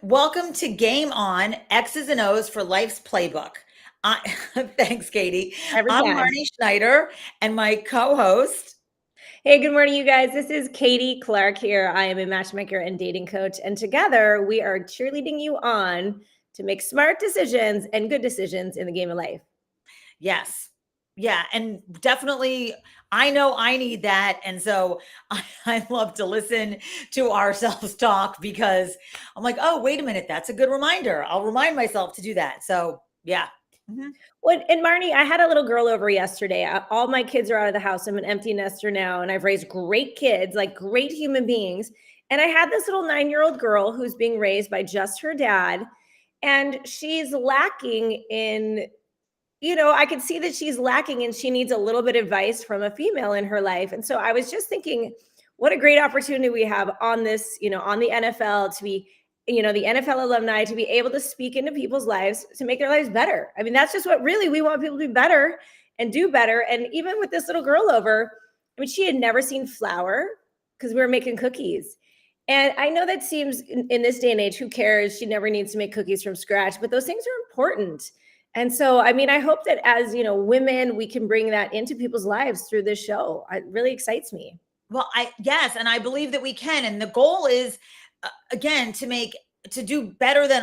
Welcome to Game On, X's and O's for Life's Playbook. I, thanks, Katie. Every I'm time. Marnie Schneider, and my co-host. Hey, good morning, you guys. This is Katie Clark here. I am a matchmaker and dating coach, and together we are cheerleading you on to make smart decisions and good decisions in the game of life. Yes. Yeah, and definitely, I know I need that. And so I love to listen to ourselves talk because I'm like, oh, wait a minute, that's a good reminder. I'll remind myself to do that. So, yeah. Mhm. Well, and Marnie, I had a little girl over yesterday. All my kids are out of the house. I'm an empty nester now, and I've raised great kids, like great human beings. And I had this little 9-year-old girl who's being raised by just her dad, and she's lacking in I could see that she's lacking and she needs a little bit of advice from a female in her life. And so I was just thinking, what a great opportunity we have on this, on the NFL to be, the NFL alumni to be able to speak into people's lives to make their lives better. I mean, that's just what really we want people to be better and do better. And even with this little girl over, I mean, she had never seen flour because we were making cookies. And I know that seems in this day and age, who cares? She never needs to make cookies from scratch, but those things are important. And so, I mean, I hope that as, women, we can bring that into people's lives through this show. It really excites me. Well, yes, and I believe that we can. And the goal is, again, to do better than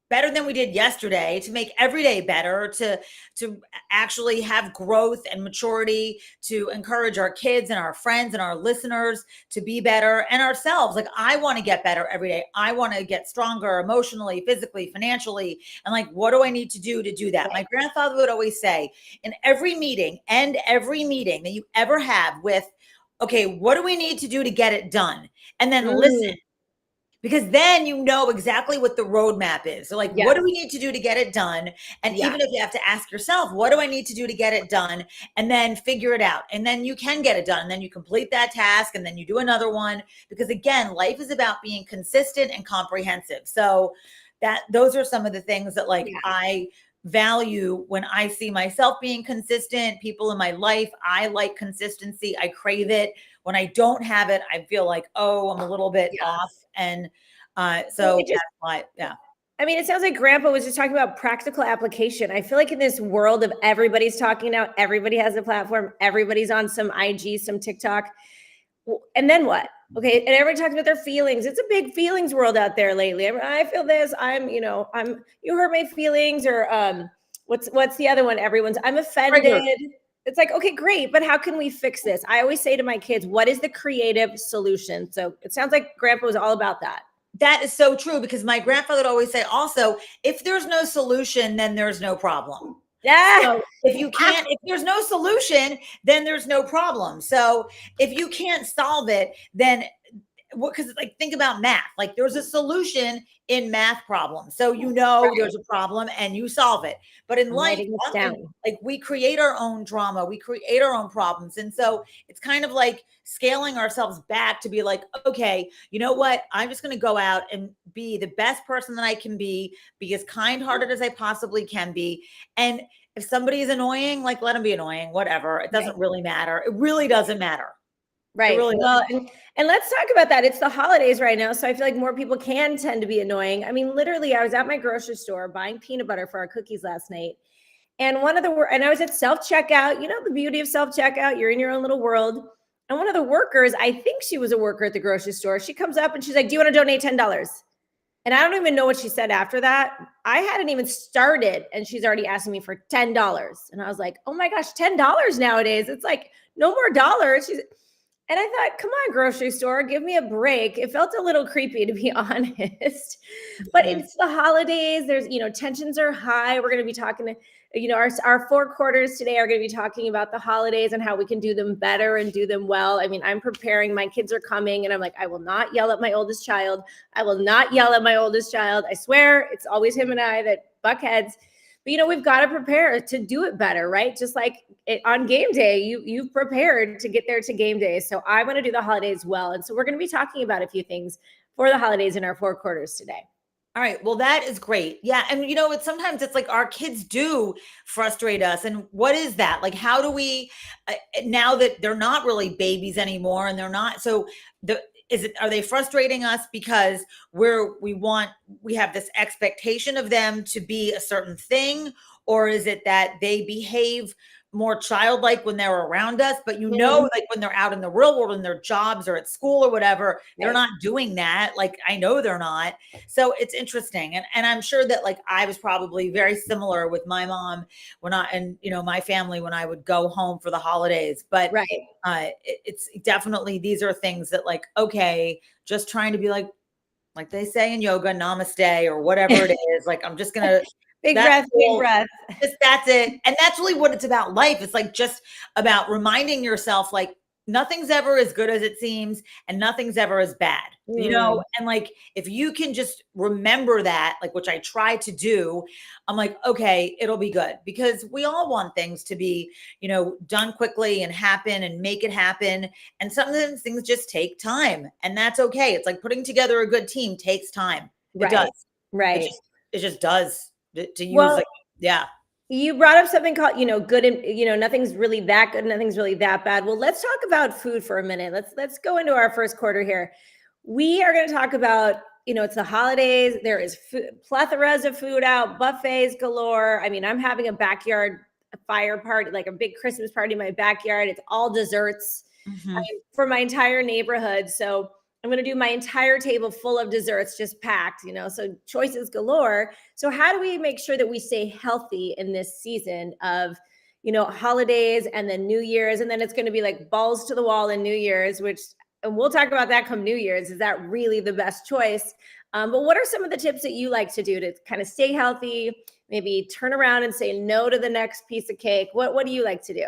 better than we did yesterday, to make every day better, to actually have growth and maturity, to encourage our kids and our friends and our listeners to be better, and ourselves. Like, I want to get better every day. I want to get stronger emotionally, physically, financially. And like, what do I need to do that? My grandfather would always say, in every meeting that you ever have with, okay, what do we need to do to get it done? And then listen, because then you know exactly what the roadmap is. So like, Yes. what do we need to do to get it done? And even if you have to ask yourself, what do I need to do to get it done? And then figure it out. And then you can get it done. And then you complete that task and then you do another one. Because again, life is about being consistent and comprehensive. So those are some of the things that I value when I see myself being consistent, people in my life. I like consistency. I crave it. When I don't have it, I feel like, oh, I'm a little bit off. And so that's why, yeah. I mean, it sounds like Grandpa was just talking about practical application. I feel like in this world of everybody's talking now, everybody has a platform, everybody's on some IG, some TikTok. And then what? Okay. And everybody talks about their feelings. It's a big feelings world out there lately. I feel this, you hurt my feelings, or what's the other one? I'm offended. It's like, okay, great. But how can we fix this? I always say to my kids, what is the creative solution? So it sounds like Grandpa was all about that. That is so true, because my grandfather would always say also, if there's no solution, then there's no problem. Yeah. So if there's no solution, then there's no problem. So if you can't solve it, then because like, think about math, like there's a solution in math problems. So there's a problem and you solve it. But in life, like we create our own drama, we create our own problems. And so it's kind of like scaling ourselves back to be like, okay, you know what? I'm just going to go out and be the best person that I can be as kind-hearted as I possibly can be. And if somebody is annoying, like let them be annoying, whatever. It doesn't really matter. It really doesn't matter. Right. Really well, and let's talk about that. It's the holidays right now, so I feel like more people can tend to be annoying. I mean, literally, I was at my grocery store buying peanut butter for our cookies last night, and I was at self-checkout. You know, the beauty of self-checkout, you're in your own little world. And one of the workers, I think she was a worker at the grocery store, she comes up and she's like, "Do you want to donate $10?" And I don't even know what she said after that. I hadn't even started, and she's already asking me for $10. And I was like, oh my gosh, $10 nowadays. It's like no more dollars. And I thought, come on, grocery store, give me a break. It felt a little creepy, to be honest. But it's the holidays. There's, tensions are high. We're going to be talking to, our 4 quarters today are going to be talking about the holidays and how we can do them better and do them well. I mean, I'm preparing. My kids are coming, and I'm like, I will not yell at my oldest child. I will not yell at my oldest child. I swear, it's always him and I that buck heads. But, we've got to prepare to do it better, right? Just like on game day, you've prepared to get there to game day. So I want to do the holidays well. And so we're going to be talking about a few things for the holidays in our 4 quarters today. All right. Well, that is great. Yeah. And sometimes it's like our kids do frustrate us. And what is that? Like, how do we, now that they're not really babies anymore and they're not, so are they frustrating us because we have this expectation of them to be a certain thing, or is it that they behave more childlike when they're around us, but like when they're out in the real world in their jobs or at school or whatever, they're not doing that. Like, I know they're not. So it's interesting. And I'm sure that like I was probably very similar with my mom and my family when I would go home for the holidays. But it's definitely, these are things that like, okay, just trying to be like they say in yoga, namaste or whatever it is. Like, I'm just going to big breath. That's it. And that's really what it's about. Life. It's like just about reminding yourself, like, nothing's ever as good as it seems and nothing's ever as bad, and like, if you can just remember that, like, which I try to do, I'm like, okay, it'll be good, because we all want things to be, done quickly and happen and make it happen. And sometimes things just take time, and that's okay. It's like putting together a good team takes time. It does. Right. It just does to use yeah. You brought up something called, good and, nothing's really that good, nothing's really that bad. Well, let's talk about food for a minute. Let's go into our first quarter here. We are going to talk about, it's the holidays. There is plethoras of food out, buffets galore. I mean, I'm having a backyard fire party, like a big Christmas party in my backyard. It's all desserts for my entire neighborhood. So I'm going to do my entire table full of desserts, just packed, so choices galore. So how do we make sure that we stay healthy in this season of, holidays and then New Year's? And then it's going to be like balls to the wall in New Year's, and we'll talk about that come New Year's. Is that really the best choice? But what are some of the tips that you like to do to kind of stay healthy, maybe turn around and say no to the next piece of cake? What do you like to do?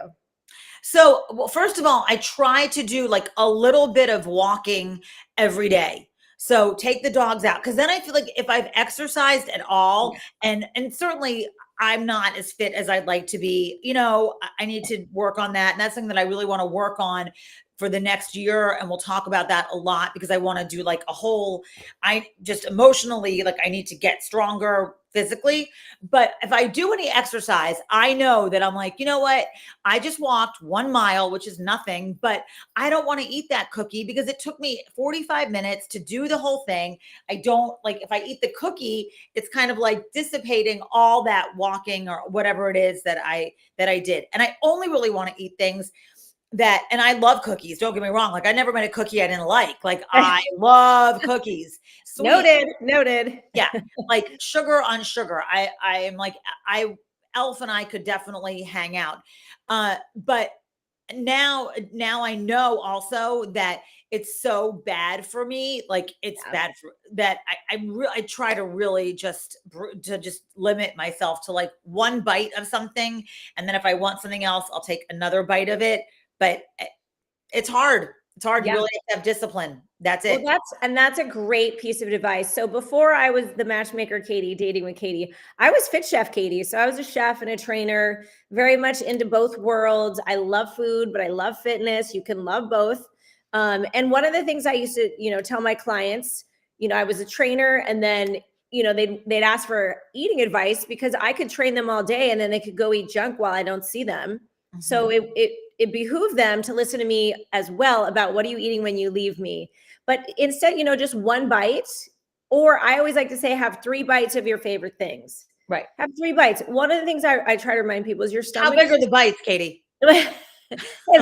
So, well, first of all, I try to do like a little bit of walking every day. So take the dogs out, because then I feel like if I've exercised at all, and certainly I'm not as fit as I'd like to be, I need to work on that. And that's something that I really want to work on for the next year. And we'll talk about that a lot, because I want to do like I just emotionally, like, I need to get stronger physically. But if I do any exercise, I know that I'm like, you know what? I just walked 1 mile, which is nothing, but I don't want to eat that cookie because it took me 45 minutes to do the whole thing. I don't like, if I eat the cookie, it's kind of like dissipating all that walking or whatever it is that I did. And I only really want to eat things and I love cookies. Don't get me wrong. Like, I never made a cookie I didn't like. Like, I love cookies. Sweet. Noted. Yeah. Like sugar on sugar. I am like, Elf and I could definitely hang out. But now I know also that it's so bad for me. Like, it's bad for that. I try to really just limit myself to like one bite of something. And then if I want something else, I'll take another bite of it. But it's hard. It's hard. You really have to have discipline. That's it. Well, that's a great piece of advice. So before I was the matchmaker Katy, dating with Katy, I was Fit Chef Katy. So I was a chef and a trainer, very much into both worlds. I love food, but I love fitness. You can love both. And one of the things I used to, tell my clients, I was a trainer, and then, they'd ask for eating advice because I could train them all day and then they could go eat junk while I don't see them. So it behooved them to listen to me as well about what are you eating when you leave me. But instead, just one bite, or I always like to say, have 3 bites of your favorite things. Right. Have 3 bites. One of the things I try to remind people is your stomach. How big are the bites, Katy? As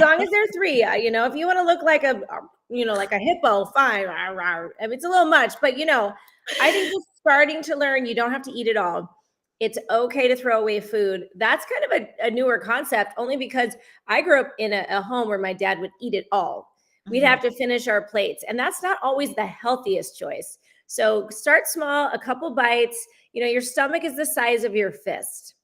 long as they're 3, if you want to look like like a hippo, fine. I mean, it's a little much, but I think just starting to learn, you don't have to eat it all. It's okay to throw away food. That's kind of a newer concept, only because I grew up in a home where my dad would eat it all. We'd have to finish our plates, and that's not always the healthiest choice. So start small, a couple bites. Your stomach is the size of your fist.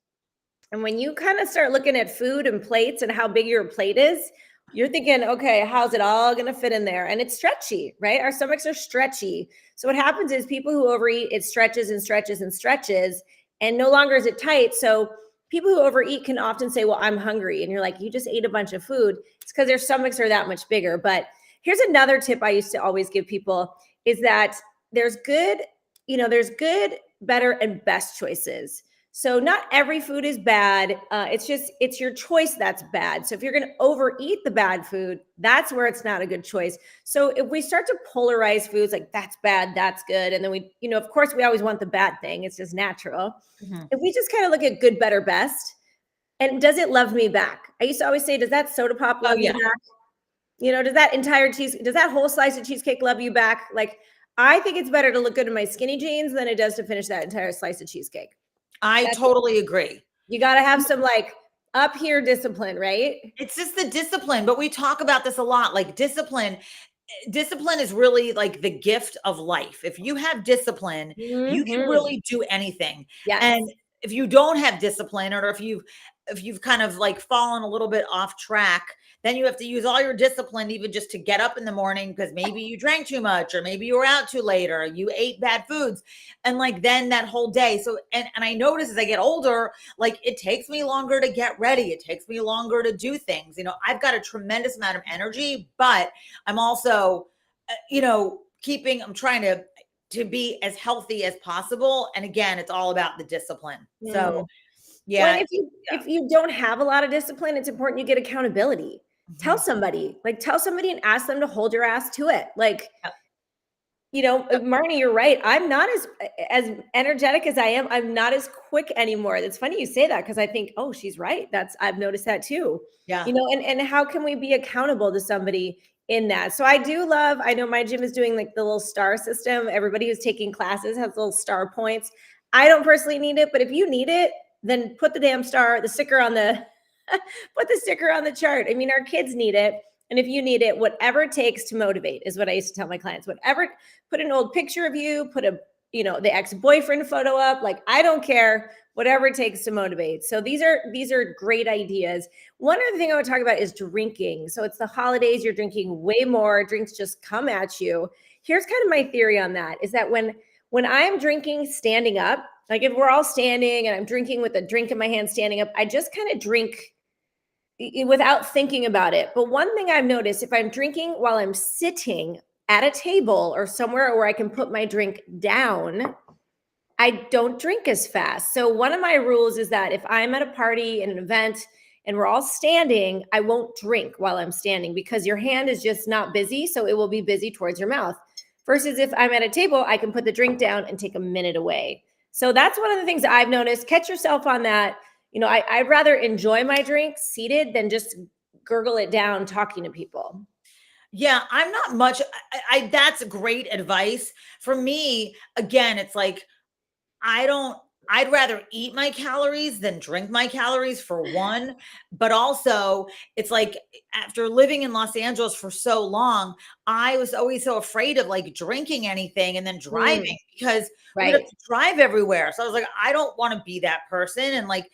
And when you kind of start looking at food and plates and how big your plate is, you're thinking, okay, how's it all going to fit in there? And it's stretchy, right? Our stomachs are stretchy. So what happens is people who overeat, it stretches and stretches and stretches, and no longer is it tight. So people who overeat can often say, well, I'm hungry. And you're like, you just ate a bunch of food. It's because their stomachs are that much bigger. But here's another tip I used to always give people is that there's good, better, and best choices. So not every food is bad. It's your choice that's bad. So if you're going to overeat the bad food, that's where it's not a good choice. So if we start to polarize foods like that's bad, that's good, and then we, of course we always want the bad thing. It's just natural. Mm-hmm. If we just kind of look at good, better, best, and does it love me back? I used to always say, does that soda pop love you back? Does that does that whole slice of cheesecake love you back? Like, I think it's better to look good in my skinny jeans than it does to finish that entire slice of cheesecake. I totally agree. You got to have some like up here discipline, right? It's just the discipline, but we talk about this a lot. Like discipline is really like the gift of life. If you have discipline, you can really do anything. Yes. And if you don't have discipline, or if you've kind of like fallen a little bit off track, then you have to use all your discipline even just to get up in the morning because maybe you drank too much, or maybe you were out too late, or you ate bad foods. And like then that whole day. So and I notice as I get older, like it takes me longer to get ready. It takes me longer to do things. I've got a tremendous amount of energy, but I'm also I'm trying to be as healthy as possible. And again, it's all about the discipline. So yeah. Well, if you don't have a lot of discipline, it's important you get accountability. Tell somebody and ask them to hold your ass to it. Like, Marnie, you're right. I'm not as energetic as I am. I'm not as quick anymore. It's funny you say that because I think, oh, she's right. I've noticed that too. Yeah. And how can we be accountable to somebody in that? So I know my gym is doing like the little star system. Everybody who's taking classes has little star points. I don't personally need it, but if you need it, then put the sticker on the put the sticker on the chart. I mean, our kids need it. And if you need it, whatever it takes to motivate is what I used to tell my clients. Put an old picture of you, put the ex-boyfriend photo up. Like, I don't care, whatever it takes to motivate. So these are great ideas. One other thing I want to talk about is drinking. So it's the holidays, you're drinking way more, drinks just come at you. Here's kind of my theory on that is that when I'm drinking standing up, like if we're all standing and I'm drinking with a drink in my hand standing up, I just kind of drink without thinking about it. But one thing I've noticed, if I'm drinking while I'm sitting at a table or somewhere where I can put my drink down, I don't drink as fast. So one of my rules is that if I'm at a party, an event, and we're all standing, I won't drink while I'm standing because your hand is just not busy. So it will be busy towards your mouth. Versus if I'm at a table, I can put the drink down and take a minute away. So that's one of the things I've noticed. Catch yourself on that. I'd rather enjoy my drink seated than just gurgle it down talking to people. Yeah, I'm not much. That's great advice. For me, again, it's like, I'd rather eat my calories than drink my calories for one. But also it's like after living in Los Angeles for so long, I was always so afraid of like drinking anything and then driving because we have to drive everywhere. So I was like, I don't want to be that person. And like,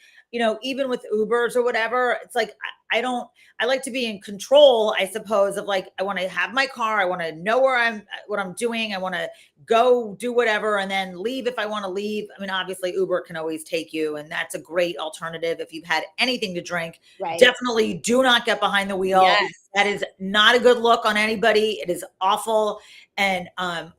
even with Ubers or whatever, it's like, I like to be in control, I suppose, of like, I want to have my car. I want to know what I'm doing. I want to go do whatever and then leave if I want to leave. I mean, obviously Uber can always take you, and that's a great alternative. If you've had anything to drink, definitely do not get behind the wheel. Yes. That is not a good look on anybody. It is awful. And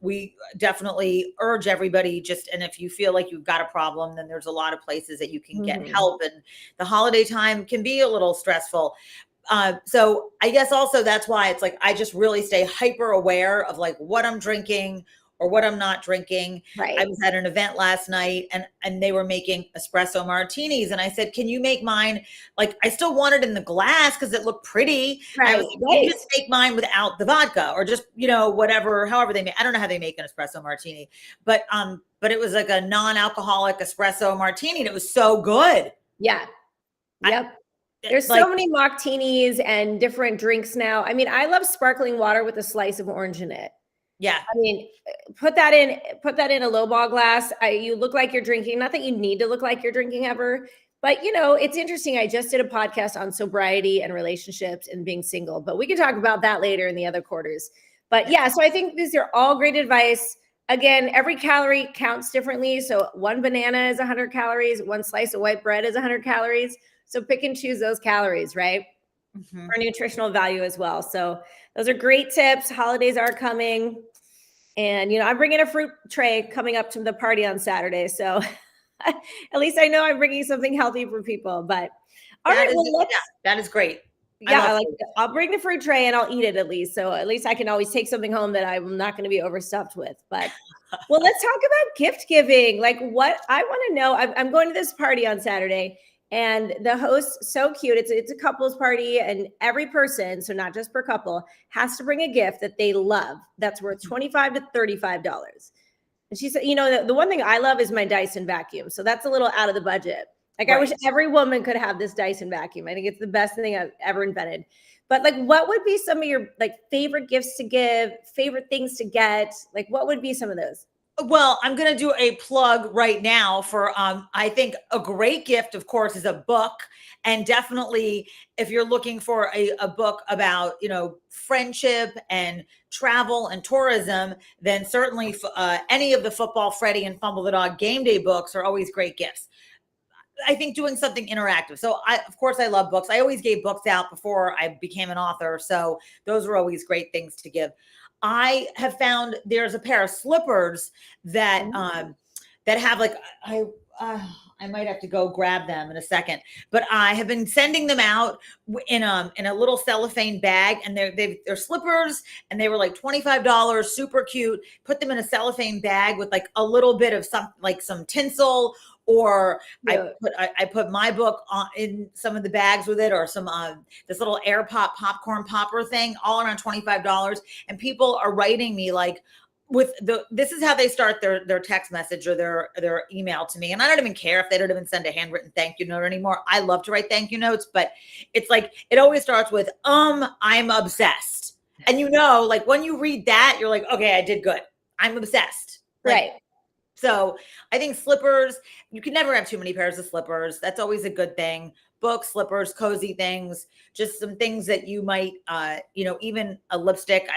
we definitely urge everybody and if you feel like you've got a problem, then there's a lot of places that you can get help. And the holiday time can be a little stressful. So I guess also that's why it's like, I just really stay hyper aware of like what I'm drinking or what I'm not drinking. I was at an event last night and they were making espresso martinis. And I said, can you make mine? Like, I still want it in the glass because it looked pretty. I was like, can you just make mine without the vodka or just, whatever, however they make, I don't know how they make an espresso martini, but it was like a non-alcoholic espresso martini. And it was so good. Yeah. Yep. There's so many moctinis and different drinks now. I mean, I love sparkling water with a slice of orange in it. Yeah. I mean, put that in a lowball glass. You look like you're drinking. Not that you need to look like you're drinking ever, but it's interesting. I just did a podcast on sobriety and relationships and being single, but we can talk about that later in the other quarters. But yeah, so I think these are all great advice. Again, every calorie counts differently. So one banana is 100 calories. One slice of white bread is 100 calories. So pick and choose those calories, right? For nutritional value as well. So those are great tips. Holidays are coming. And, I'm bringing a fruit tray coming up to the party on Saturday. So At least I know I'm bringing something healthy for people. But all That right, is, well, let's. yeah, that is great. Yeah, I I love like. food. I'll bring the fruit tray and I'll eat it at least. So at least I can always take something home that I'm not going to be overstuffed with. But well, let's talk about gift giving. Like, what I want to know. I'm going to this party on Saturday, and the host, so cute. It's a couples party, and every person, so not just per couple, has to bring a gift that they love that's worth $25 to $35. And she said, the one thing I love is my Dyson vacuum. So that's a little out of the budget. Like, I wish every woman could have this Dyson vacuum. I think it's the best thing I've ever invented. But like, what would be some of your like favorite gifts to give, favorite things to get? Like, what would be some of those? Well, I'm going to do a plug right now for, I think a great gift, of course, is a book. And definitely if you're looking for a book about, friendship and travel and tourism, then certainly any of the Football Freddy and Fumble the Dog game day books are always great gifts. I think doing something interactive. So of course I love books. I always gave books out before I became an author. So those were always great things to give. I have found there's a pair of slippers that, that have like, I might have to go grab them in a second, but I have been sending them out in a little cellophane bag, and they're slippers, and they were like $25, super cute. Put them in a cellophane bag with like a little bit of some tinsel, or Yeah. I put my book in some of the bags with it, or some this little air pop popcorn popper thing, all around $25. And people are writing me like, this is how they start their text message or their email to me. And I don't even care if they don't even send a handwritten thank you note anymore. I love to write thank you notes, but it's like, it always starts with, I'm obsessed. And like when you read that, you're like, okay, I did good. I'm obsessed. Right. So I think slippers, you can never have too many pairs of slippers. That's always a good thing. Books, slippers, cozy things, just some things that you might, even a lipstick,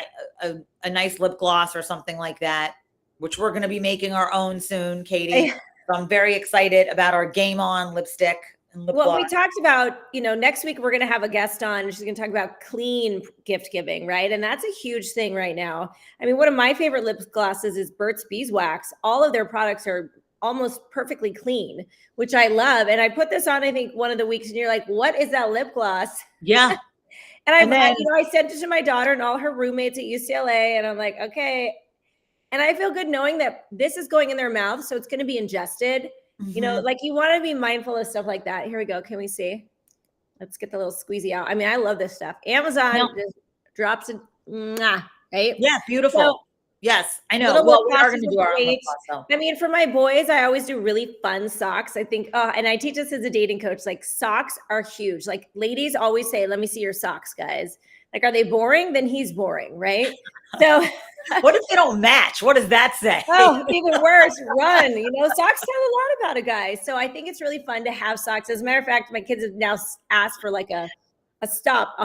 a nice lip gloss or something like that, which we're going to be making our own soon, Katy. So I'm very excited about our Game On lipstick and lip gloss. We talked about, next week we're going to have a guest on. She's going to talk about clean gift giving, right? And that's a huge thing right now. I mean, one of my favorite lip glosses is Burt's Beeswax. All of their products are almost perfectly clean, which I love. And I put this on, I think, one of the weeks, and you're like, what is that lip gloss? Yeah. And I sent it to my daughter and all her roommates at UCLA, and I'm like, okay. And I feel good knowing that this is going in their mouth, so it's going to be ingested. Like, you want to be mindful of stuff like that. Here we go. Can we see? Let's get the little squeezy out. I mean, I love this stuff. Amazon just drops it, right? Yeah, beautiful. So, yes, I know. Well, we are going to do our own lip gloss, I mean, for my boys, I always do really fun socks. I think, and I teach this as a dating coach, like socks are huge. Like, ladies always say, let me see your socks, guys. Like, are they boring? Then he's boring, right? So what if they don't match? What does that say? Oh, even worse, run. Socks tell a lot about a guy. So I think it's really fun to have socks. As a matter of fact, my kids have now asked for like a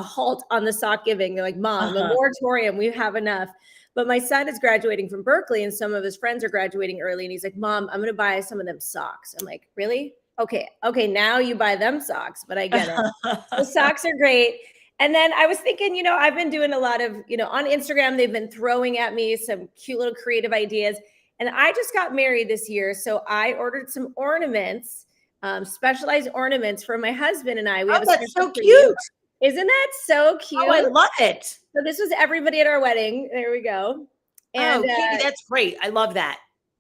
halt on the sock giving. They're like, Mom, a moratorium, we have enough. But my son is graduating from Berkeley, and some of his friends are graduating early. And he's like, Mom, I'm going to buy some of them socks. I'm like, really? Okay, now you buy them socks, but I get it. So socks are great. And then I was thinking, I've been doing a lot of, on Instagram, they've been throwing at me some cute little creative ideas. And I just got married this year. So I ordered some ornaments, specialized ornaments for my husband and I. That's so cute. Isn't that so cute? Oh, I love it. So this was everybody at our wedding. There we go. And Katy, that's great. I love that.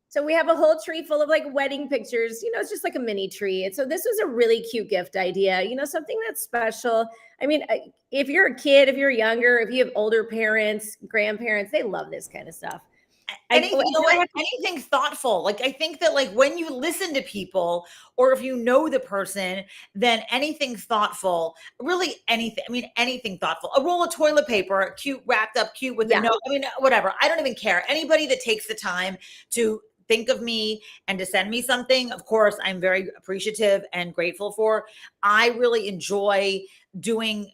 So we have a whole tree full of like wedding pictures, it's just like a mini tree. And so this was a really cute gift idea, something that's special. I mean, if you're a kid, if you're younger, if you have older parents, grandparents, they love this kind of stuff. Anything thoughtful. Like, I think that like when you listen to people, or if you know the person, then anything thoughtful, really anything. I mean, anything thoughtful. A roll of toilet paper, cute, wrapped up cute with a note. I mean, whatever. I don't even care. Anybody that takes the time to think of me and to send me something, of course, I'm very appreciative and grateful for. I really enjoy doing,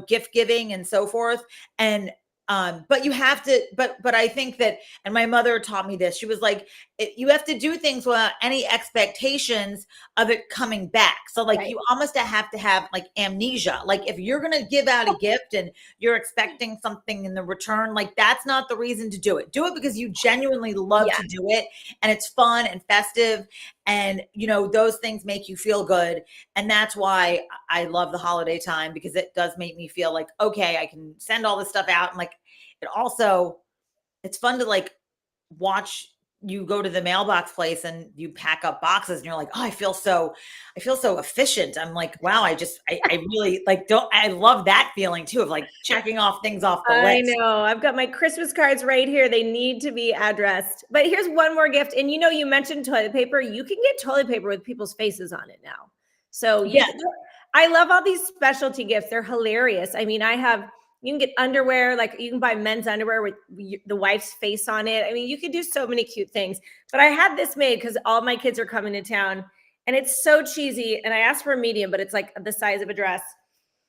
gift giving and so forth. And But you have to, but I think that, and my mother taught me this. She was like, you have to do things without any expectations of it coming back. So like, Right. you almost have to have like amnesia. Like if you're going to give out a gift and you're expecting something in the return, like that's not the reason to do it. Do it because you genuinely love Yeah. to do it, and it's fun and festive, and those things make you feel good. And that's why I love the holiday time, because it does make me feel like, okay, I can send all this stuff out. And like, it's fun to like watch you go to the mailbox place and you pack up boxes and you're like, oh, I feel so efficient. I'm like, wow, I really like, I love that feeling too, of like checking off things off the I list. know. I've got my Christmas cards right here. They need to be addressed. But here's one more gift. And you mentioned toilet paper. You can get toilet paper with people's faces on it now. So I love all these specialty gifts. They're hilarious. I mean, you can get underwear, like you can buy men's underwear with the wife's face on it. I mean, you can do so many cute things. But I had this made because all my kids are coming to town, and it's so cheesy. And I asked for a medium, but it's like the size of a dress.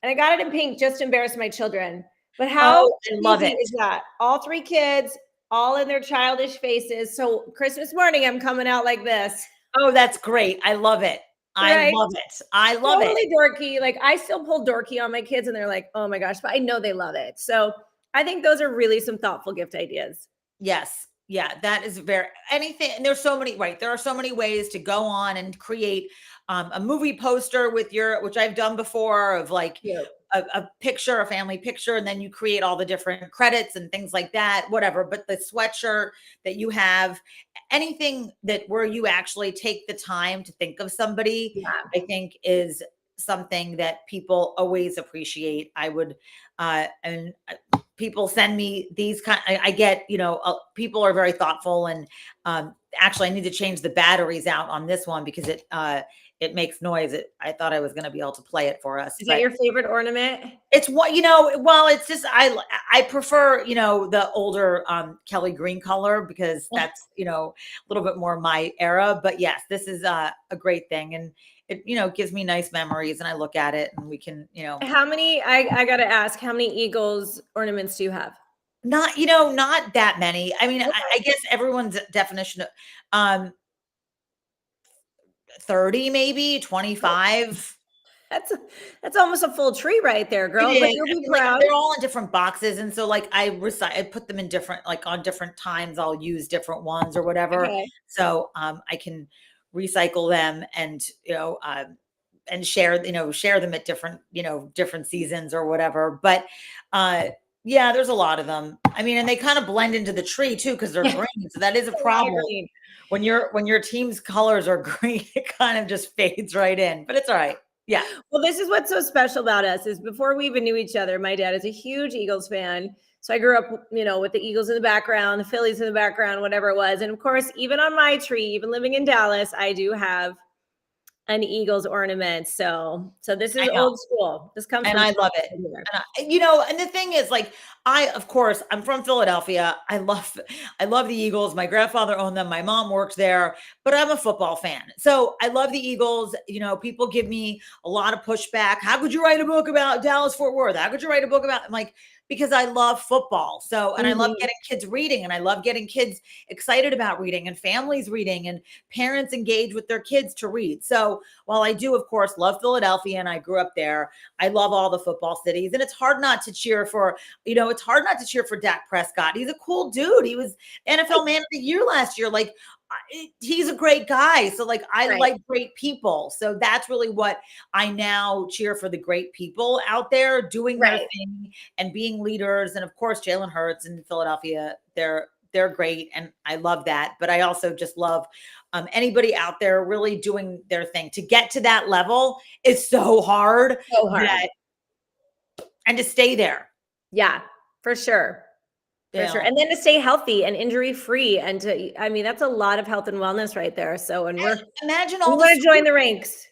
And I got it in pink just to embarrass my children. But how I love easy it. is that? All three kids, all in their childish faces. So Christmas morning, I'm coming out like this. Oh, that's great. I love it. I Right? love it. I love it. Totally dorky. Like I still pull dorky on my kids, and they're like, "Oh my gosh!" But I know they love it. So I think those are really some thoughtful gift ideas. Yes. Yeah, that is very anything. And there's so many, right? There are so many ways to go on and create a movie poster with which I've done before, of like Yeah. a picture, a family picture, and then you create all the different credits and things like that, whatever. But the sweatshirt that you have, anything that where you actually take the time to think of somebody, Yeah. I think is something that people always appreciate. I would, and people send me these I get, people are very thoughtful. And actually I need to change the batteries out on this one because it makes noise. I thought I was going to be able to play it for us, Is that but your favorite ornament? it's what, well, it's just, I prefer, the older Kelly green color, because that's, a little bit more my era. But yes, this is a great thing. And it, gives me nice memories, and I look at it and we can, How many? I gotta ask, how many Eagles ornaments do you have? not that many. I mean, I guess everyone's definition of 30, maybe 25. That's almost a full tree right there, girl. It But is. you'll I be mean, like, proud. they're all in different boxes, and so, like, I put them in different, like, on different times, I'll use different ones or whatever. Okay. So, I can recycle them, and share them at different, different seasons or whatever. But, yeah, there's a lot of them. I mean, and they kind of blend into the tree too, because they're green, so that is a A lot of problem. green. When your team's colors are green, it kind of just fades right in, but it's all right. Yeah. Well, this is what's so special about us is before we even knew each other, my dad is a huge Eagles fan. So I grew up, with the Eagles in the background, the Phillies in the background, whatever it was. And of course, even on my tree, even living in Dallas, I do have an Eagles ornament. So this is old school. This comes And from I love it. And the thing is, like, of course, I'm from Philadelphia. I love the Eagles. My grandfather owned them. My mom worked there, but I'm a football fan. So I love the Eagles. People give me a lot of pushback. How could you write a book about Dallas Fort Worth? How could you write a book about, I'm like, because I love football. So, and I love getting kids reading, and I love getting kids excited about reading, and families reading, and parents engage with their kids to read. So while I do, of course, love Philadelphia and I grew up there, I love all the football cities. And it's hard not to cheer for, Dak Prescott. He's a cool dude. He was NFL Man of the Year last year. Like, he's a great guy. So like, I like great people. So that's really what I now cheer for, the great people out there doing their thing and being leaders. And of course, Jalen Hurts in Philadelphia, they're great. And I love that. But I also just love anybody out there really doing their thing. To get to that level is so hard. And to stay there. Yeah, for sure. For sure. And then to stay healthy and injury free, and that's a lot of health and wellness right there. So, and imagine we want to join the ranks.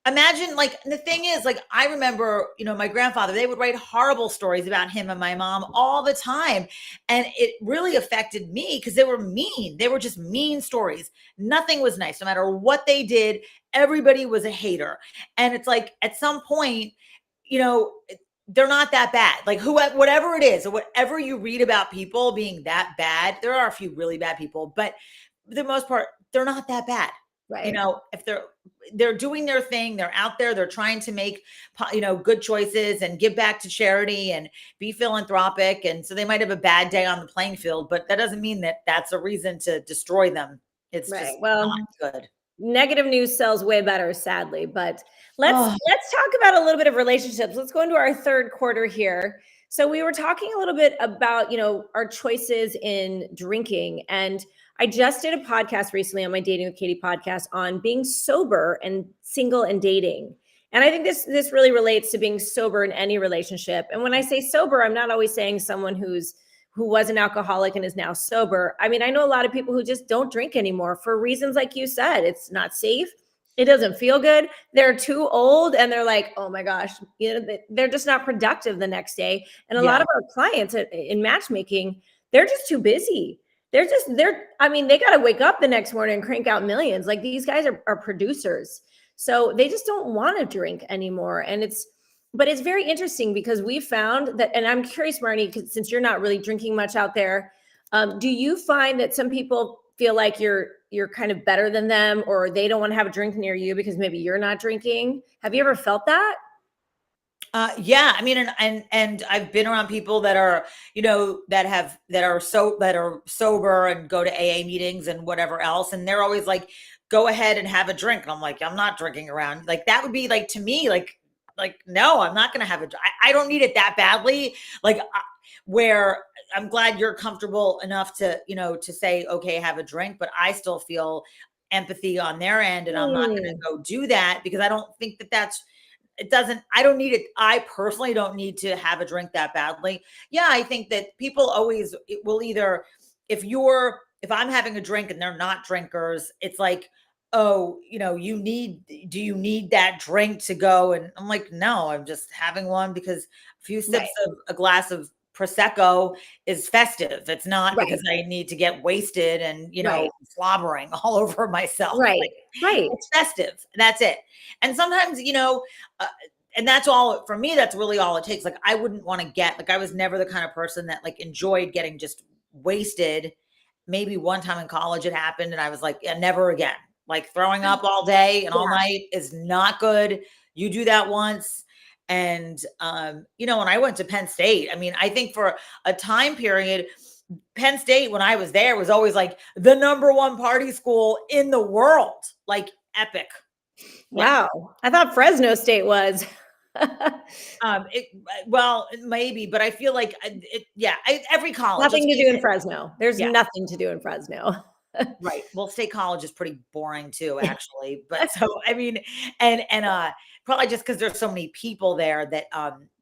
Imagine, like, the thing is, like, I remember, my grandfather, they would write horrible stories about him and my mom all the time. And it really affected me because they were mean. They were just mean stories. Nothing was nice. No matter what they did, everybody was a hater. And it's like, at some point, they're not that bad. Like whatever it is, or whatever you read about people being that bad, there are a few really bad people, but for the most part, they're not that bad. You Right. know, if they're doing their thing, they're out there, they're trying to make, good choices and give back to charity and be philanthropic. And so they might have a bad day on the playing field, but that doesn't mean that that's a reason to destroy them. It's Right. just Well, not good. negative news sells way better, sadly. But let's Oh, let's talk about a little bit of relationships. Let's go into our third quarter here. So we were talking a little bit about, our choices in drinking. And I just did a podcast recently on my Dating with Katy podcast on being sober and single and dating. And I think this really relates to being sober in any relationship. And when I say sober, I'm not always saying someone who was an alcoholic and is now sober. I mean, I know a lot of people who just don't drink anymore for reasons like you said. It's not safe. It doesn't feel good. They're too old and they're like, oh my gosh, they're just not productive the next day. And a lot yeah. of our clients in matchmaking, they're just too busy. They got to wake up the next morning and crank out millions. Like these guys are producers. So they just don't want to drink anymore. But it's very interesting because we found that, and I'm curious, Marnie, since you're not really drinking much out there, do you find that some people feel like you're kind of better than them, or they don't want to have a drink near you because maybe you're not drinking? Have you ever felt that? Yeah, I mean, and I've been around people that are, that are sober and go to AA meetings and whatever else, and they're always like, "Go ahead and have a drink." And I'm like, "I'm not drinking around." Like that would be like to me, like no, I'm not gonna have I don't need it that badly. Where I'm glad you're comfortable enough to, to say, okay, have a drink, but I still feel empathy on their end, and I'm not gonna Mm, go do that because I don't think that that's it doesn't I don't need it. I personally don't need to have a drink that badly. Yeah, I think that people always it will either if I'm having a drink and they're not drinkers, it's like, oh, do you need that drink to go? And I'm like, no, I'm just having one because a few right, sips of a glass of prosecco is festive. It's not right, because I need to get wasted and, right, slobbering all over myself. right, Like right. it's festive. That's it. And sometimes, uh, and that's all for me. That's really all it takes. Like, I wouldn't want to I was never the kind of person that like enjoyed getting just wasted. Maybe one time in college it happened, and I was like, yeah, never again. Like throwing up all day and all Yeah. night is not good. You do that once. And, when I went to Penn State, I mean, I think for a time period, Penn State, when I was there, was always like the number one party school in the world, like epic. Yeah. Wow. I thought Fresno State was. Well, maybe, but I feel like yeah, every college, let's Nothing to face do in it. Fresno. There's Yeah, nothing to do in Fresno. right. Well, state college is pretty boring too, actually. But so, I mean, and probably just because there's so many people there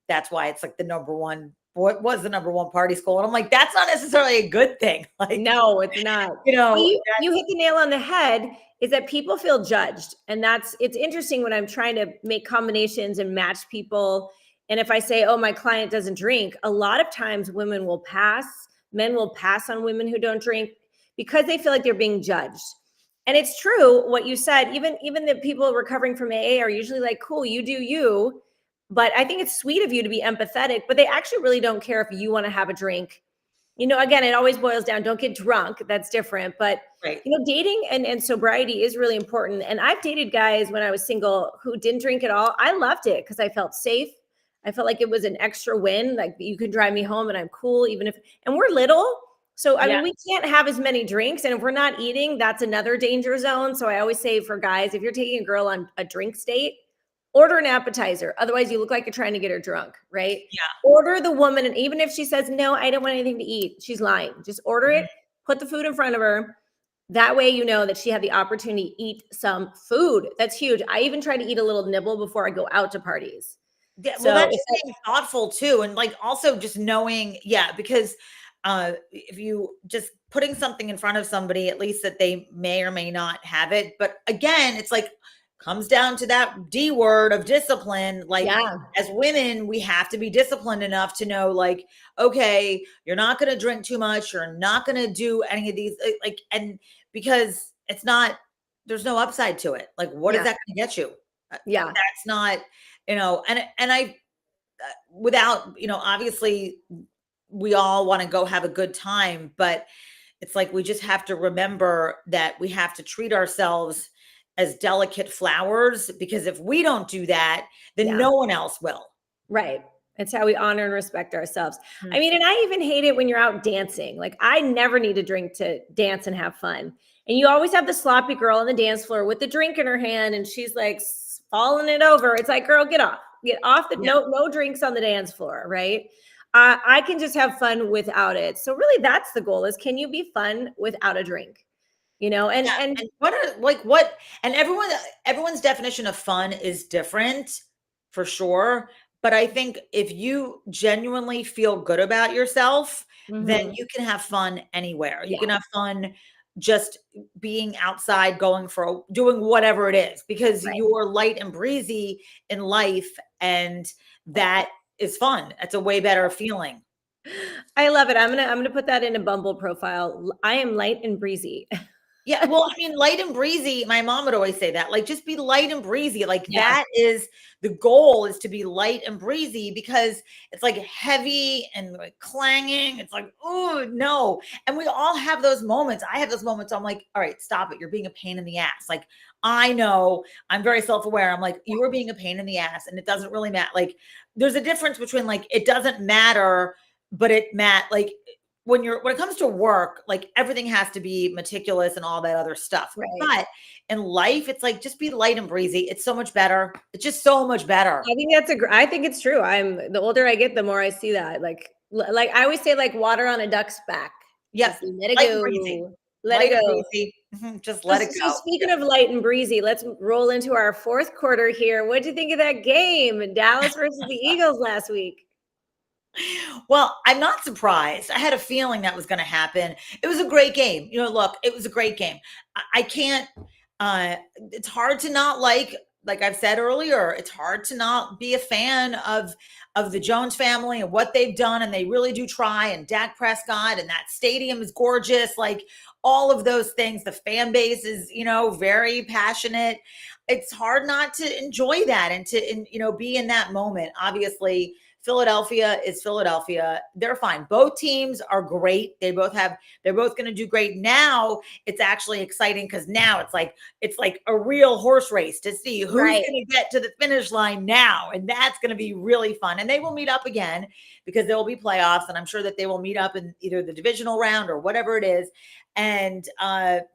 that's why it's like the number one, what was the number one party school. And I'm like, that's not necessarily a good thing. Like, No, it's not. you Well, know, you hit the nail on the head is that people feel judged. And it's interesting when I'm trying to make combinations and match people. And if I say, oh, my client doesn't drink, a lot of times men will pass on women who don't drink because they feel like they're being judged. And it's true what you said, even the people recovering from AA are usually like, cool, you do you. But I think it's sweet of you to be empathetic, but they actually really don't care if you want to have a drink. Again, it always boils down, don't get drunk. That's different. But, right. dating and sobriety is really important. And I've dated guys when I was single who didn't drink at all. I loved it because I felt safe. I felt like it was an extra win. Like you can drive me home and I'm cool, and we're little. So, I Yeah. mean, we can't have as many drinks. And if we're not eating, that's another danger zone. So I always say for guys, if you're taking a girl on a drink date, order an appetizer. Otherwise, you look like you're trying to get her drunk, right? Yeah. Order the woman. And even if she says, no, I don't want anything to eat, she's lying. Just order it, put the food in front of her. That way, you know that she had the opportunity to eat some food. That's huge. I even try to eat a little nibble before I go out to parties. Yeah, well, So that's just being thoughtful too, and like also just knowing, yeah, because if you just putting something in front of somebody, at least that they may or may not have it. But again, it's like comes down to that D word of discipline. Like yeah, as women, we have to be disciplined enough to know, like, okay, you're not going to drink too much, you're not going to do any of these, like, and because it's not, there's no upside to it. Like, what is yeah, that going to get you? yeah, That's not, and I without, obviously we all want to go have a good time, but it's like we just have to remember that we have to treat ourselves as delicate flowers, because if we don't do that, then Yeah. no one else will. Right. It's how we honor and respect ourselves. Mm. I mean, and I even hate it when you're out dancing. Like, I never need a drink to dance and have fun. And you always have the sloppy girl on the dance floor with the drink in her hand, and she's like falling it over. It's like, girl, get off. Get off the no drinks on the dance floor, right? I can just have fun without it. So really, that's the goal: is can you be fun without a drink? And what and everyone's definition of fun is different, for sure. But I think if you genuinely feel good about yourself, then you can have fun anywhere. You can have fun just being outside, doing whatever it is, because you're light and breezy in life, and that is fun. That's a way better feeling. I love it. I'm gonna put that in a Bumble profile. I am light and breezy. Yeah, well, I mean, light and breezy, my mom would always say that, like, just be light and breezy. Like, that is the goal, is to be light and breezy, because it's like heavy and like clanging. It's like, oh no. And we all have those moments. I have those moments. I'm like, all right, stop it. You're being a pain in the ass. Like, I know, I'm very self-aware. I'm like, you were being a pain in the ass, and it doesn't really matter. Like, there's a difference between, like, it doesn't matter, but like, when it comes to work, like, everything has to be meticulous and all that other stuff. Right. But in life, it's like, just be light and breezy. It's so much better. It's just so much better. I think it's true. The older I get, the more I see that. Like I always say, like water on a duck's back. Yes. Let it go. Let it go. Just let it go. So speaking of light and breezy, let's roll into our fourth quarter here. What did you think of that game, Dallas versus the Eagles last week? Well, I'm not surprised. I had a feeling that was going to happen. It was a great game. Look, it was a great game. I can't, it's hard to not like I've said earlier, it's hard to not be a fan of the Jones family and what they've done. And they really do try. And Dak Prescott, and that stadium is gorgeous. Like, all of those things. The fan base is, very passionate. It's hard not to enjoy that and to, be in that moment. Obviously, Philadelphia is Philadelphia. They're fine. Both teams are great. They're both going to do great. Now it's actually exciting, because now it's like a real horse race to see who's going to get to the finish line now. And that's going to be really fun. And they will meet up again, because there will be playoffs. And I'm sure that they will meet up in either the divisional round or whatever it is. And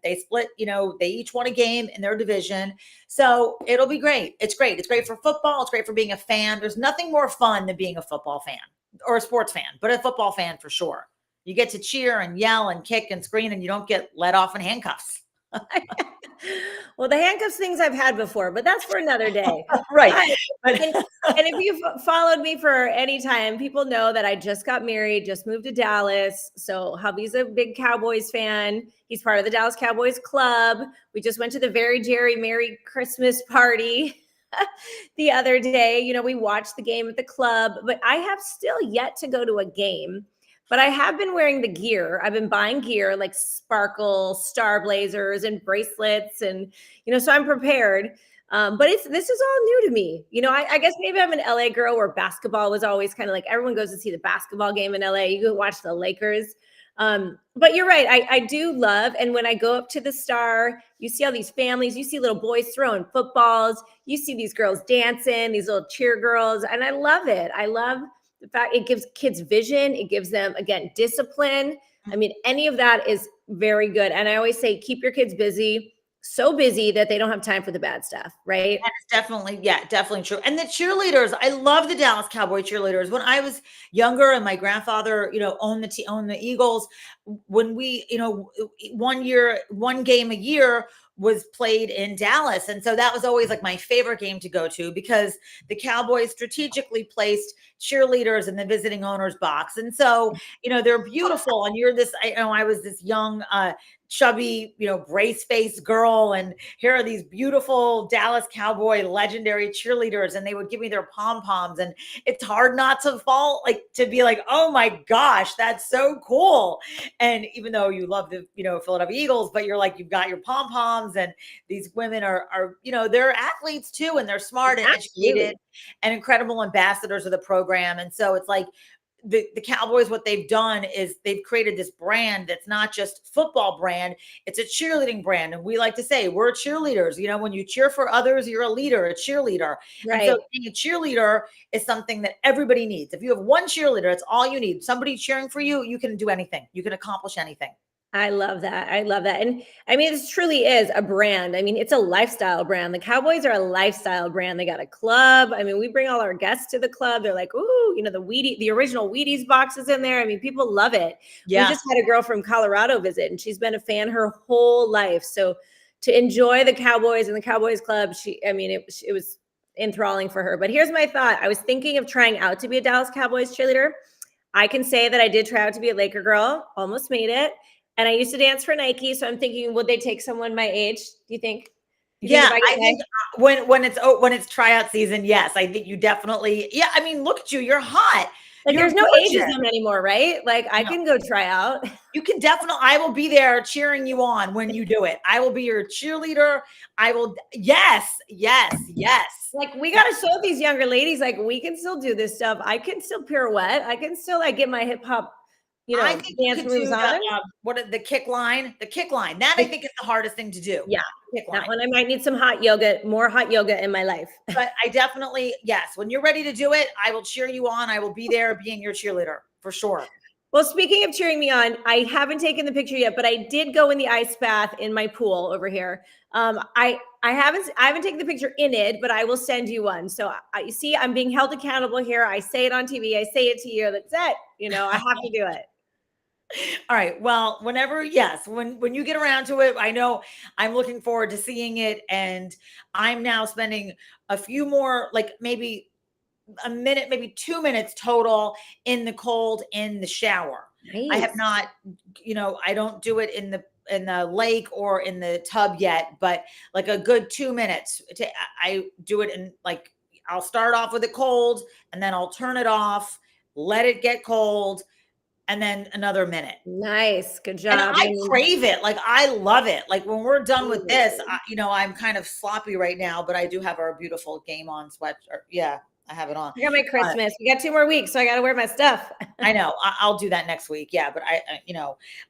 they split, they each won a game in their division. So it'll be great. It's great. It's great for football. It's great for being a fan. There's nothing more fun than being a football fan or a sports fan, but a football fan for sure. You get to cheer and yell and kick and scream, and you don't get let off in handcuffs. Well, the handcuffs things I've had before, but that's for another day. Right. And if you've followed me for any time, people know that I just got married, just moved to Dallas. So hubby's a big Cowboys fan. He's part of the Dallas Cowboys club. We just went to the Very Jerry Merry Christmas party the other day. We watched the game at the club, but I have still yet to go to a game. But I have been wearing the gear. I've been buying gear like sparkle, star blazers, and bracelets. And, so I'm prepared. But this is all new to me. I guess maybe I'm an LA girl, where basketball was always kind of like, everyone goes to see the basketball game in LA. You go watch the Lakers. But you're right. I do love. And when I go up to the Star, you see all these families, you see little boys throwing footballs. You see these girls dancing, these little cheer girls. And I love it. I love the fact it gives kids vision. It gives them, again, discipline. I mean, any of that is very good. And I always say, keep your kids busy, so busy that they don't have time for the bad stuff, right? That's definitely true. And the cheerleaders, I love the Dallas Cowboy cheerleaders. When I was younger and my grandfather, owned the Eagles, when we, one game a year was played in Dallas. And so that was always like my favorite game to go to, because the Cowboys strategically placed cheerleaders in the visiting owner's box. And so, they're beautiful. And I was this young chubby, brace face girl. And here are these beautiful Dallas Cowboy legendary cheerleaders. And they would give me their pom-poms. And it's hard not to fall, like to be like, oh my gosh, that's so cool. And even though you love the, Philadelphia Eagles, but you're like, you've got your pom-poms, and these women are, they're athletes too. And they're smart and educated and incredible ambassadors of the program. And so it's like, the Cowboys, what they've done is they've created this brand that's not just football brand, it's a cheerleading brand. And we like to say we're cheerleaders. When you cheer for others, you're a leader, a cheerleader. Right. And so being a cheerleader is something that everybody needs. If you have one cheerleader, it's all you need. Somebody cheering for you, you can do anything. You can accomplish anything. I love that. I love that. And I mean, this truly is a brand. I mean, it's a lifestyle brand. The Cowboys are a lifestyle brand. They got a club. I mean, we bring all our guests to the club. They're like, ooh, the original Wheaties boxes in there. I mean, people love it. Yeah. We just had a girl from Colorado visit, and she's been a fan her whole life. So to enjoy the Cowboys and the Cowboys Club, it was enthralling for her. But here's my thought. I was thinking of trying out to be a Dallas Cowboys cheerleader. I can say that I did try out to be a Laker girl, almost made it. And I used to dance for Nike. So I'm thinking, would they take someone my age? Do you think? I think when it's tryout season, yes, I think you definitely, I mean, look at you, you're hot. Like there's no ageism anymore, right? Like I can go try out. You can definitely, I will be there cheering you on when you do it. I will be your cheerleader. I will. Yes. Like we got to show these younger ladies, like we can still do this stuff. I can still pirouette. I can still get my hip hop, I think dance moves on. The kick line? The kick line. That I think is the hardest thing to do. Yeah. That one I might need some more hot yoga in my life. But I definitely, yes, when you're ready to do it, I will cheer you on. I will be there being your cheerleader for sure. Well, speaking of cheering me on, I haven't taken the picture yet, but I did go in the ice bath in my pool over here. I haven't taken the picture in it, but I will send you one. So you see, I'm being held accountable here. I say it on TV. I say it to you. That's it. I have to do it. All right. Well, when you get around to it, I know I'm looking forward to seeing it. And I'm now spending a few more, like maybe a minute, maybe 2 minutes total in the cold in the shower. Nice. I have not, I don't do it in the lake or in the tub yet, but like a good 2 minutes. I do it in I'll start off with it cold and then I'll turn it off, let it get cold, and then another minute. Nice. Good job. And I crave it. Like, I love it. Like when we're done with this, I'm kind of sloppy right now, but I do have our beautiful Game On sweatshirt. Yeah, I have it on. I got my Christmas. We got 2 more weeks, so I got to wear my stuff. I know. I'll do that next week. Yeah. But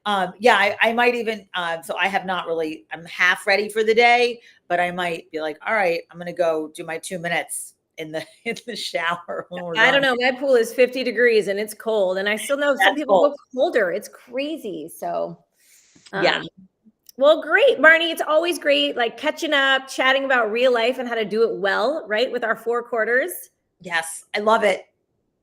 I might even, so I have not really, I'm half ready for the day, but I might be like, all right, I'm going to go do my 2 minutes in the shower. I don't know. My pool is 50 degrees and it's cold. And I still know some people go colder. It's crazy. So yeah. Well, great, Marnie. It's always great, catching up, chatting about real life and how to do it well, right? With our 4 quarters. Yes. I love it.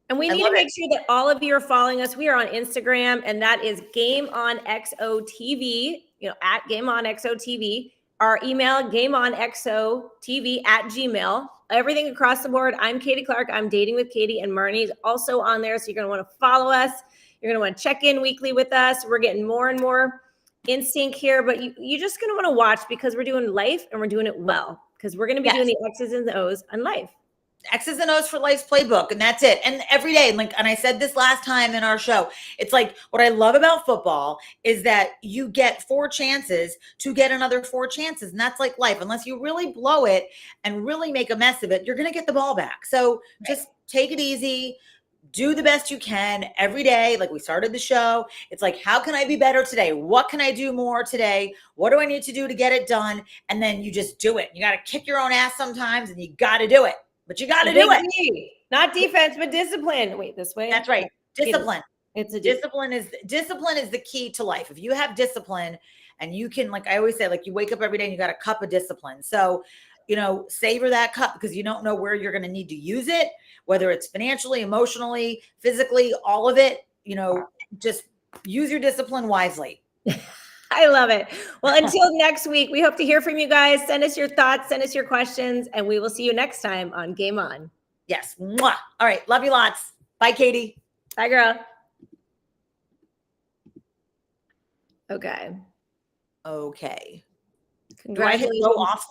And we need to make sure that all of you are following us. We are on Instagram, and that is Game On XOTV, at Game On XOTV. Our email, gameonxotv@gmail. Everything across the board. I'm Katy Clark. I'm Dating with Katy, and Marnie is also on there. So you're going to want to follow us. You're going to want to check in weekly with us. We're getting more and more in sync here, but you're just going to want to watch because we're doing life and we're doing it well, because we're going to be doing the X's and the O's on life. X's and O's for life's playbook. And that's it. And every day, and I said this last time in our show, it's like what I love about football is that you get 4 chances to get another 4 chances. And that's like life. Unless you really blow it and really make a mess of it, you're going to get the ball back. So just take it easy. Do the best you can every day. Like we started the show. It's like, how can I be better today? What can I do more today? What do I need to do to get it done? And then you just do it. You got to kick your own ass sometimes, and you got to do it. But you got to do it. Not defense, but discipline. Wait, this way. That's right. Discipline. It's a discipline is the key to life. If you have discipline, and you can, like I always say, you wake up every day and you got a cup of discipline. So, savor that cup, because you don't know where you're going to need to use it, whether it's financially, emotionally, physically, all of it. Just use your discipline wisely. I love it. Well, until next week, we hope to hear from you guys. Send us your thoughts, send us your questions, and we will see you next time on Game On. Yes. Mwah. All right. Love you lots. Bye, Katy. Bye, girl. Okay. Okay. Do I hit Congratulations. go off?